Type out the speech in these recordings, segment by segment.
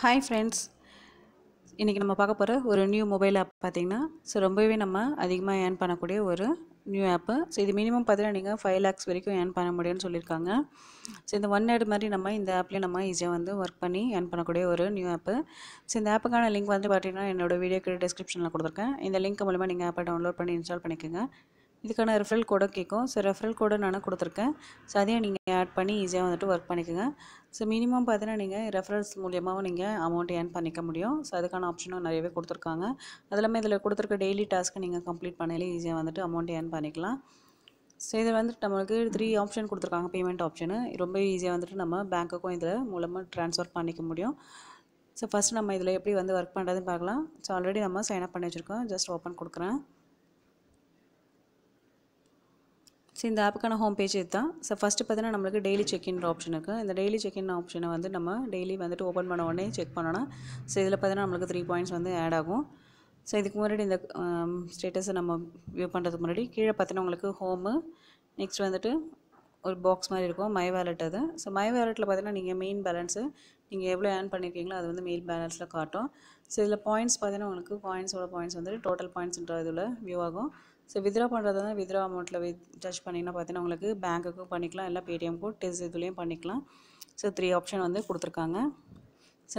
Hi friends, இன்றைக்கி நம்ம பார்க்க போகிற ஒரு நியூ மொபைல் ஆப் பார்த்திங்கன்னா, ரொம்பவே நம்ம அதிகமாக ஏர்ன் பண்ணக்கூடிய ஒரு நியூ ஆப்பு. இது மினிமம் பார்த்தீங்கன்னா நீங்கள் 5 lakhs வரைக்கும் ஏர்ன் பண்ண முடியும்னு சொல்லியிருக்காங்க. இந்த ஒன் ஆட் மாதிரி நம்ம இந்த ஆப்லேயே நம்ம ஈஸியாக வந்து ஒர்க் பண்ணி ஏர்ன் பண்ணக்கூடிய ஒரு நியூ ஆப்பு. இந்த ஆப்புக்கான லிங்க் வந்து பார்த்திங்கன்னா என்னோடய வீடியோக்கு டிஸ்கிரிப்ஷனில் கொடுத்துருக்கேன். இந்த லிங்க் மூலமா நீங்கள் ஆப்பை டவுன்லோட் பண்ணி இன்ஸ்டால் பண்ணிக்கோங்க. இதுக்கான ரெஃபரல் கோடை கேட்கும். ரெஃபரல் கோடை நான் கொடுத்துருக்கேன். அதையும் நீங்கள் ஆட் பண்ணி ஈஸியாக வந்துட்டு ஒர்க் பண்ணிக்கோங்க. மினிமம் பார்த்தீங்கன்னா நீங்கள் ரெஃபரல்ஸ் மூலியமாகவும் நீங்கள் அமௌண்ட் ஏர்ன் பண்ணிக்க முடியும். அதுக்கான ஆப்ஷனும் நிறையவே கொடுத்துருக்காங்க. அது இல்லாமல் இதில் கொடுத்துருக்க டெய்லி டாஸ்க்கு நீங்கள் கம்ப்ளீட் பண்ணாலே ஈஸியாக வந்துட்டு அமௌண்ட் ஏர்ன் பண்ணிக்கலாம். இதில் வந்துட்டு நம்மளுக்கு 3 ஆப்ஷன் கொடுத்துருக்காங்க. பேமெண்ட் ஆப்ஷனு ரொம்ப ஈஸியாக வந்துட்டு நம்ம பேங்க்குக்கும் இதில் மூலமாக ட்ரான்ஸ்ஃபர் பண்ணிக்க முடியும். ஃபஸ்ட்டு நம்ம இதில் எப்படி வந்து ஒர்க் பண்ணுறதுன்னு பார்க்கலாம். ஆல்ரெடி நம்ம சைன் அப் பண்ணி வச்சுருக்கோம். ஜஸ்ட் ஓப்பன் கொடுக்குறேன். இந்த ஆப்புக்கான ஹோம் பேஜ் இதுதான். ஃபஸ்ட்டு பார்த்தீங்கன்னா நம்மளுக்கு டெய்லி செக்இன் ஆப்ஷன் இருக்குது. இந்த டெய்லி செக்இன் ஆப்ஷனை வந்து நம்ம டெய்லி வந்துட்டு ஓப்பன் பண்ண உடனே செக் பண்ணணும். இதில் பார்த்தீங்கன்னா நம்மளுக்கு 3 பாயிண்ட்ஸ் வந்து ஆட் ஆகும். இதுக்கு முன்னாடி இந்த ஸ்டேட்டஸை நம்ம வியூ பண்ணுறதுக்கு முன்னாடி கீழே பார்த்தீங்கன்னா உங்களுக்கு ஹோமு, நெக்ஸ்ட் வந்துட்டு ஒரு பாக்ஸ் மாதிரி இருக்கும், மை வேலெட். அது மை வேலெட்டில் பார்த்தீங்கன்னா நீங்கள் மெயின் பேலன்ஸு நீங்கள் எவ்வளோ ஏர்ன் பண்ணியிருக்கீங்களோ அது வந்து மெயின் பேலன்ஸில் காட்டும். இதில் பாயிண்ட்ஸ் பார்த்தீங்கன்னா உங்களுக்கு பாயிண்ட்ஸ் வந்துட்டு டோட்டல் பாயிண்ட்ஸ்ன்ற இதில் வியூ ஆகும். வித்ரா பண்ணுறது வந்து வித்ரா அமௌண்ட்டில் டச் பண்ணிங்கன்னா பார்த்தீங்கன்னா உங்களுக்கு பேங்க்குக்கும் பண்ணிக்கலாம், இல்லை பேடிஎம்க்கும் இதுலேயும் பண்ணிக்கலாம். 3 ஆப்ஷன் வந்து கொடுத்துருக்காங்க.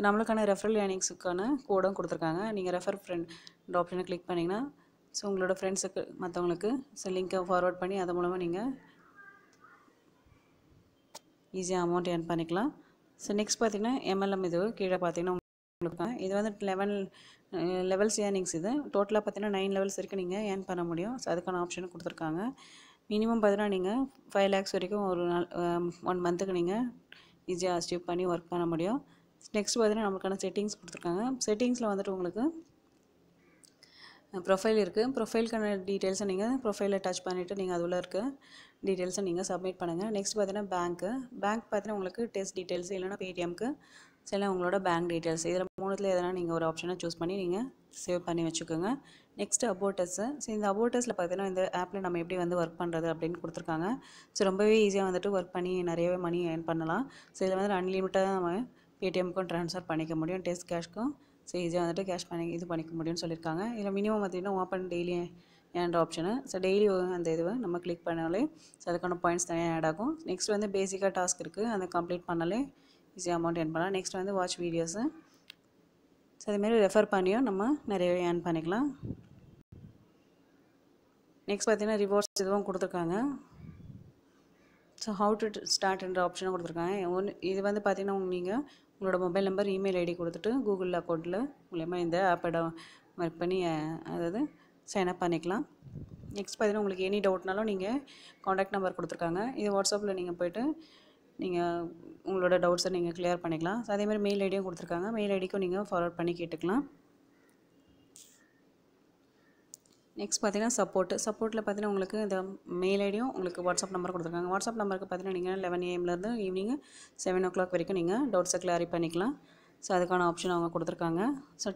நம்மளுக்கான ரெஃபரல் ஏர்னிங்ஸுக்கான கோடும் கொடுத்துருக்காங்க. நீங்கள் ரெஃபர் ஃப்ரெண்ட் இந்த ஆப்ஷனை கிளிக் பண்ணிங்கன்னா உங்களோட ஃப்ரெண்ட்ஸுக்கு மற்றவங்களுக்கு லிங்க்கை ஃபார்வர்ட் பண்ணி அது மூலமாக நீங்கள் ஈஸியாக அமௌண்ட் ஏர்ன் பண்ணிக்கலாம். நெக்ஸ்ட் பார்த்தீங்கன்னா எம்எல்எம் இது கீழே பார்த்தீங்கன்னா இது வந்து 11 லெவல்ஸ் ஏர்னிங்ஸ். இது டோட்டலாக பார்த்தீங்கன்னா 9 லெவல்ஸ் வரைக்கும் நீங்கள் ஏர்ன் பண்ண முடியும். அதுக்கான ஆப்ஷனும் கொடுத்துருக்காங்க. மினிமம் பார்த்தீங்கன்னா நீங்கள் 5 lakhs வரைக்கும் ஒரு நாள் 1 மந்த்துக்கு நீங்கள் ஈஸியாக அச்சீவ் பண்ணி ஒர்க் பண்ண முடியும். நெக்ஸ்ட் பார்த்தீங்கன்னா நம்மளுக்கான செட்டிங்ஸ் கொடுத்துருக்காங்க. செட்டிங்ஸில் வந்துட்டு உங்களுக்கு ப்ரொஃபைல் இருக்குது. ப்ரொஃபைலுக்கான டீட்டெயில்ஸை நீங்கள் ப்ரொஃபைலில் டச் பண்ணிவிட்டு நீங்கள் அதில் இருக்க டீட்டெயில்ஸை நீங்கள் சப்மிட் பண்ணுங்கள். நெக்ஸ்ட் பார்த்தீங்கன்னா பேங்க் பார்த்தீங்கன்னா உங்களுக்கு டெஸ்ட் டீட்டெயில்ஸ், இல்லைனா பேடிஎம்க்கு எல்லாம் உங்களோட பேங்க் டீட்டெயில்ஸ். இதில் 3த்தில் எதனா நீங்கள் ஒரு ஆப்ஷனை சூஸ் பண்ணி நீங்கள் சேவ் பண்ணி வச்சுக்கோங்க. நெக்ஸ்ட்டு அபோட்டஸு. இந்த அபோட்டஸில் பார்த்தீங்கன்னா இந்த ஆப்பில் நம்ம எப்படி வந்து ஒர்க் பண்ணுறது அப்படின்னு கொடுத்துருக்காங்க. ரொம்பவே ஈஸியாக வந்துட்டு ஒர்க் பண்ணி நிறையவே மணி ஏர்ன் பண்ணலாம். இதில் வந்து அன்லிமிட்டடாக நம்ம பேடிஎம்க்கும் ட்ரான்ஸ்ஃபர் பண்ணிக்க முடியும், டெஸ்ட் கேஷ்க்கும் ஈஸியாக வந்துட்டு கேஷ் பண்ணி இது பண்ணிக்க முடியும்னு சொல்லியிருக்காங்க. இதில் மினிமம் பார்த்தீங்கன்னா open daily and option. Daily அந்த இதுவை நம்ம கிளிக் பண்ணாலே அதுக்கான பாயிண்ட்ஸ் தனியாக ஆட் ஆகும். நெக்ஸ்ட் வந்து பேசிக்காக டாஸ்க் இருக்குது, அதை கம்ப்ளீட் பண்ணாலே ஈஸியாக அமௌண்ட் ஏர்ன் பண்ணலாம். நெக்ஸ்ட் வந்து வாட்ச் வீடியோஸு. அதுமாரி ரெஃபர் பண்ணியும் நம்ம நிறையவே ஏர்ன் பண்ணிக்கலாம். நெக்ஸ்ட் பார்த்தீங்கன்னா ரிவார்ட்ஸ் இதுவும் கொடுத்துருக்காங்க. ஹவு டு ஸ்டார்ட்ன்ற ஆப்ஷனும் கொடுத்துருக்காங்க. இது வந்து பார்த்தீங்கன்னா நீங்கள் உங்களோட மொபைல் நம்பர், இமெயில் ஐடி கொடுத்துட்டு கூகுள் அக்கௌண்ட்டில் மூலயமா இந்த ஆப்பை ஒர்க் பண்ணி அதாவது சைன்அப் பண்ணிக்கலாம். நெக்ஸ்ட் பார்த்தீங்கன்னா உங்களுக்கு எனி டவுட்னாலும் நீங்கள் காண்டாக்ட் நம்பர் கொடுத்துருக்காங்க. இது வாட்ஸ்அப்பில் நீங்கள் போய்ட்டு நீங்கள் உங்களோட டவுட்ஸை நீங்கள் கிளியர் பண்ணிக்கலாம். அதேமாதிரி மெயில் ஐடியும் கொடுத்துருக்காங்க. மெயில் ஐடிக்கும் நீங்கள் ஃபார்வர்ட் பண்ணி கேட்டுக்கலாம். நெக்ஸ்ட் பார்த்தீங்கன்னா சப்போர்ட்டில் பார்த்தீங்கன்னா உங்களுக்கு இந்த மெயில் ஐடியும் உங்களுக்கு வாட்ஸ்அப் நம்பர் கொடுத்துருக்காங்க. வாட்ஸ்அப் நம்பருக்கு பார்த்தீங்கன்னா நீங்கள் 11 AM ஈவினிங் 7 o'clock வரைக்கும் நீங்கள் டவுட்ஸை கிளாரி பண்ணிக்கலாம். அதுக்கான ஆப்ஷன் அவங்க கொடுத்துருக்காங்க.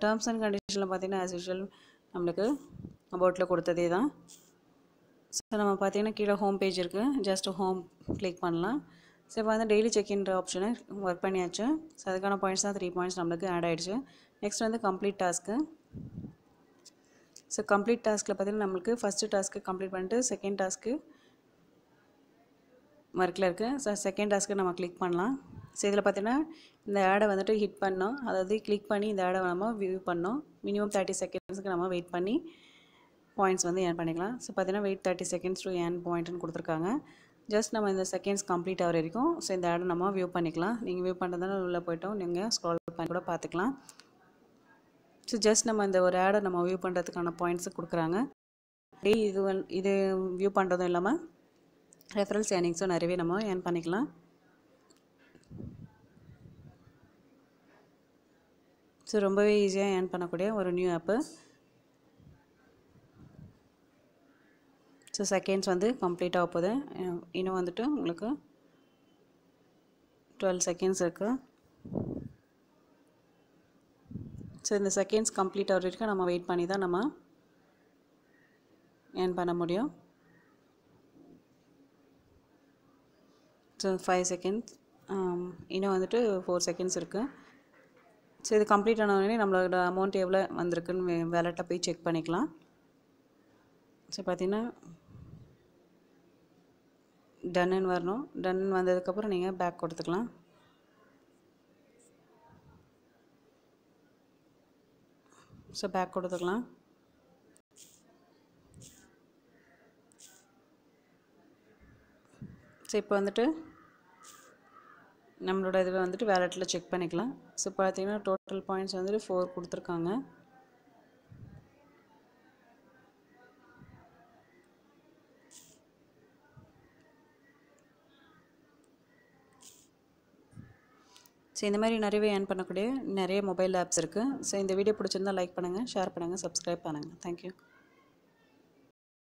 டேர்ம்ஸ் அண்ட் கண்டிஷனில் பார்த்தீங்கன்னா ஆஸ் யூஷுவல் நம்மளுக்கு அபவுட்டில் கொடுத்ததே தான். நம்ம பார்த்தீங்கன்னா கீழே ஹோம் பேஜ் இருக்குது. ஜஸ்ட் ஹோம் கிளிக் பண்ணலாம். இப்போ வந்து டெய்லி செக்இன்ற ஆப்ஷனை ஒர்க் பண்ணியாச்சு. அதுக்கான பாயிண்ட்ஸ் தான் 3 பாயிண்ட்ஸ் நம்மளுக்கு ஆட் ஆகிடுச்சு. நெக்ஸ்ட் வந்து கம்ப்ளீட் டாஸ்க்கு. கம்ப்ளீட் டாஸ்கில் பார்த்தீங்கன்னா நம்மளுக்கு ஃபஸ்ட்டு டாஸ்க்கு கம்ப்ளீட் பண்ணிட்டு செகண்ட் டாஸ்க்கு ஒர்க்கில் இருக்குது. செகண்ட் டாஸ்க்கு நம்ம கிளிக் பண்ணலாம். இதில் பார்த்தீங்கன்னா இந்த ஆடை வந்துட்டு ஹிட் பண்ணோம், அதாவது கிளிக் பண்ணி இந்த ஆடை நம்ம வியூ பண்ணோம். மினிமம் 30 செகண்ட்ஸுக்கு நம்ம வெயிட் பண்ணி பாயிண்ட்ஸ் வந்து ஏர்ன் பண்ணிக்கலாம். பார்த்தீங்கன்னா வெயிட் 30 seconds டு ஏர்ன் பாயிண்ட்னு கொடுத்துருக்காங்க. ஜஸ்ட் நம்ம இந்த செகண்ட்ஸ் கம்ப்ளீட் ஆகிற வரைக்கும் இந்த ஆடை நம்ம வியூ பண்ணிக்கலாம். நீங்கள் வியூ பண்ணுறதுனால உள்ளே போய்ட்டோம் நீங்கள் ஸ்க்ரால் பண்ணி கூட பார்த்துக்கலாம். ஜஸ்ட் நம்ம இந்த ஒரு ஆடை நம்ம வியூ பண்ணுறதுக்கான பாயிண்ட்ஸு கொடுக்குறாங்க. இது வியூ பண்ணுறதும் இல்லாமல் ரெஃபரல்ஸ் ஏர்னிங்ஸும் நிறையவே நம்ம ஏர்ன் பண்ணிக்கலாம். ரொம்பவே ஈஸியாக ஏர்ன் பண்ணக்கூடிய ஒரு நியூ ஆப்பு. செகண்ட்ஸ் வந்து கம்ப்ளீட் ஆக போகுது. இன்னும் வந்துட்டு உங்களுக்கு 12 seconds இருக்குது. இந்த செகண்ட்ஸ் கம்ப்ளீட் ஆகிற வரைக்கும் நம்ம வெயிட் பண்ணி தான் நம்ம ஏர்ன் பண்ண முடியும். 5 seconds இன்னும் வந்துட்டு 4 seconds இருக்குது. ஸோ இது கம்ப்ளீட் ஆனவுடனே நம்மளோட அமௌண்ட் எவ்வளோ வந்திருக்குன்னு வேலெட்டில் போய் செக் பண்ணிக்கலாம். ஸோ பார்த்திங்கன்னா டன்னுன்னு வரணும். டன் வந்ததுக்கப்புறம் நீங்கள் பேக் கொடுத்துக்கலாம். ஸோ பேக் கொடுத்துக்கலாம். ஸோ இப்போ வந்துட்டு நம்மளோட இதுவை வந்துட்டு வேலெட்டில் செக் பண்ணிக்கலாம். ஸோ பார்த்தீங்கன்னா டோட்டல் பாயிண்ட்ஸ் வந்துட்டு 4 கொடுத்துருக்காங்க. ஸோ இந்த மாதிரி நிறையவே ஏர்ன் பண்ணக்கூடிய நிறைய மொபைல் ஆப்ஸ் இருக்குது. ஸோ இந்த வீடியோ பிடிச்சிருந்தால் லைக் பண்ணுங்கள், ஷேர் பண்ணுங்கள், சப்ஸ்கிரைப் பண்ணுங்கள். தேங்க்யூ.